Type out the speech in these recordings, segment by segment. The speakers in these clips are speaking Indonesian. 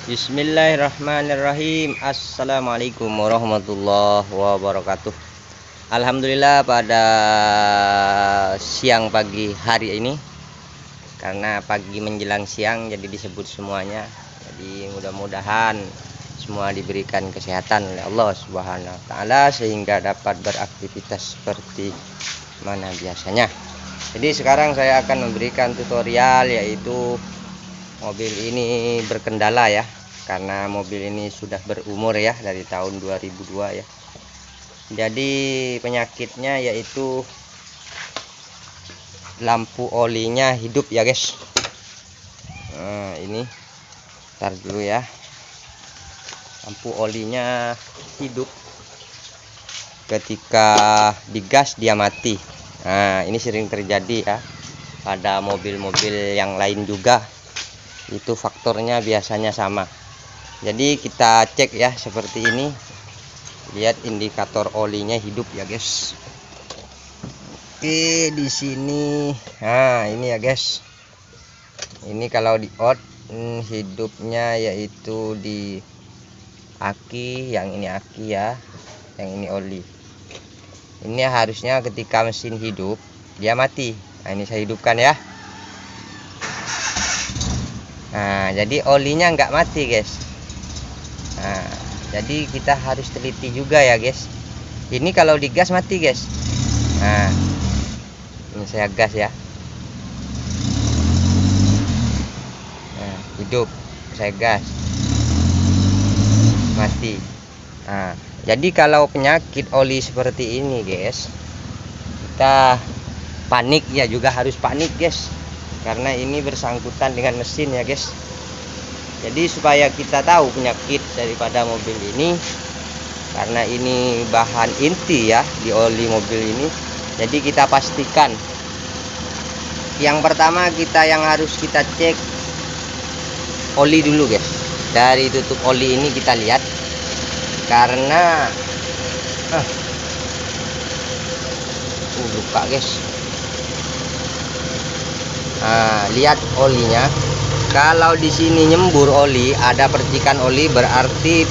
Bismillahirrahmanirrahim. Assalamualaikum warahmatullahi wabarakatuh. Alhamdulillah pada siang pagi hari ini, karena pagi menjelang siang jadi disebut semuanya. Jadi mudah-mudahan semua diberikan kesehatan oleh Allah Subhanahu wa taala sehingga dapat beraktivitas seperti mana biasanya. Jadi sekarang saya akan memberikan tutorial, yaitu mobil ini berkendala ya, karena mobil ini sudah berumur ya, dari tahun 2002 ya. Jadi penyakitnya yaitu lampu olinya hidup ya guys. Nah ini, ntar dulu ya, lampu olinya hidup, ketika digas dia mati. Nah ini sering terjadi ya pada mobil-mobil yang lain juga, itu faktornya biasanya sama. Jadi kita cek ya seperti ini, lihat indikator olinya hidup ya guys. Oke, di sini, nah ini ya guys, ini kalau di out hidupnya yaitu di aki, yang ini aki ya, yang ini oli. Ini harusnya ketika mesin hidup dia mati. Nah ini saya hidupkan ya. Nah jadi olinya nggak mati guys. Nah, jadi kita harus teliti juga ya guys. Ini kalau digas mati guys. Nah, ini saya gas ya. Nah, hidup, saya gas, mati. Nah, jadi kalau penyakit oli seperti ini guys, kita panik ya, juga harus panik guys, karena ini bersangkutan dengan mesin ya guys. Jadi supaya kita tahu penyakit daripada mobil ini, karena ini bahan inti ya di oli mobil ini, jadi kita pastikan. Yang pertama yang harus kita cek oli dulu guys. Dari tutup oli ini kita lihat, karena luka guys. Nah, lihat olinya. Kalau di sini nyembur oli, ada percikan oli, berarti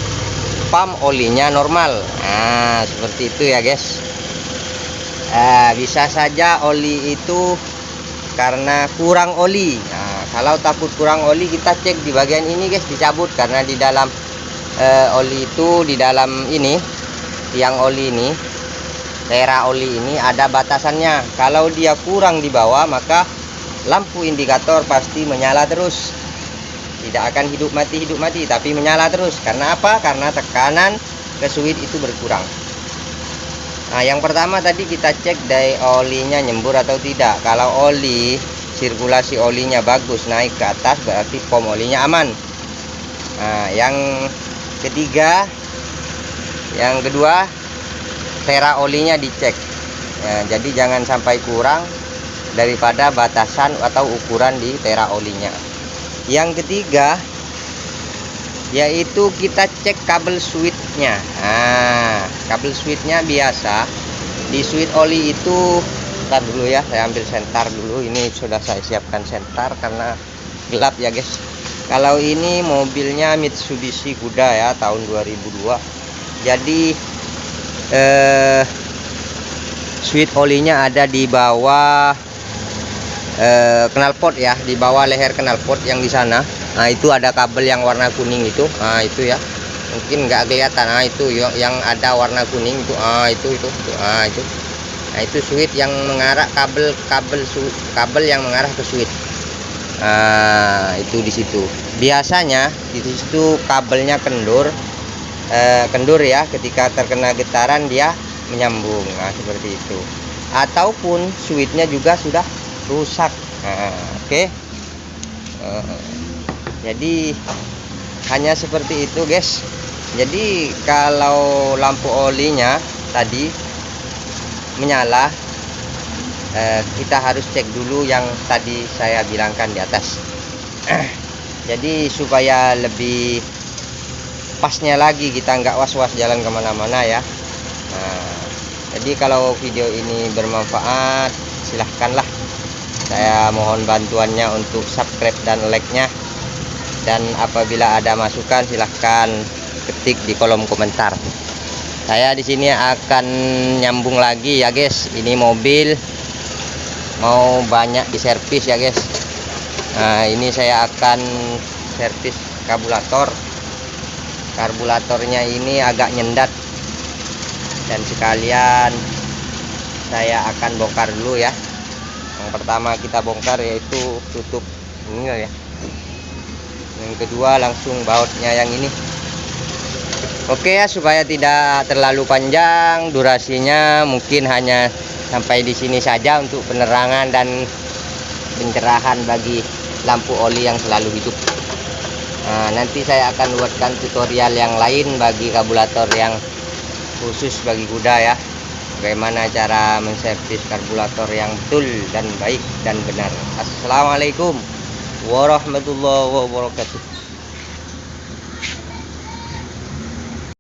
pump olinya normal. Nah, seperti itu ya guys. Bisa saja oli itu karena kurang oli. Nah, kalau takut kurang oli, kita cek di bagian ini guys, dicabut, karena di dalam oli itu, di dalam ini, tiang oli ini, tera oli ini ada batasannya. Kalau dia kurang di bawah, maka lampu indikator pasti menyala terus, tidak akan hidup mati, tapi menyala terus. Karena apa? Karena tekanan ke switch itu berkurang. Nah yang pertama tadi kita cek dari olinya nyembur atau tidak. Kalau oli, sirkulasi olinya bagus, naik ke atas, berarti pom olinya aman. Nah yang kedua tera olinya dicek ya, jadi jangan sampai kurang daripada batasan atau ukuran di tera olinya. Yang ketiga yaitu kita cek kabel switchnya. Nah kabel switchnya biasa di switch oli itu, ntar dulu ya, saya ambil sentar dulu. Ini sudah saya siapkan sentar karena gelap ya guys. Kalau ini mobilnya Mitsubishi Kuda ya, tahun 2002. Jadi switch olinya ada di bawah knalpot ya, di bawah leher knalpot yang di sana. Nah itu ada kabel yang warna kuning itu. Nah itu ya, mungkin nggak kelihatan. Nah itu yang ada warna kuning itu. Nah itu switch yang mengarah, kabel yang mengarah ke switch. Nah itu di situ. Biasanya di situ kabelnya kendur ya, ketika terkena getaran dia menyambung. Nah seperti itu. Ataupun switchnya juga sudah rusak. Oke. Jadi hanya seperti itu guys. Jadi kalau lampu olinya tadi menyala, kita harus cek dulu yang tadi saya bilangkan di atas. Jadi supaya lebih pasnya lagi, kita nggak was-was jalan kemana-mana ya. Nah, jadi kalau video ini bermanfaat, silahkanlah. Saya mohon bantuannya untuk subscribe dan like-nya. dan apabila ada masukan silahkan ketik di kolom komentar. Saya di sini akan nyambung lagi ya guys. Ini mobil mau banyak diservis ya guys. Nah, ini saya akan servis karburatornya ini agak nyendat, dan sekalian saya akan bongkar dulu ya. Yang pertama kita bongkar yaitu tutup ini ya. Yang kedua langsung bautnya yang ini. Oke ya, supaya tidak terlalu panjang durasinya, mungkin hanya sampai di sini saja untuk penerangan dan pencerahan bagi lampu oli yang selalu hidup. Nah, nanti saya akan buatkan tutorial yang lain bagi karburator yang khusus bagi kuda ya. Bagaimana cara menservis karburator yang betul dan baik dan benar. Assalamualaikum warahmatullahi wabarakatuh.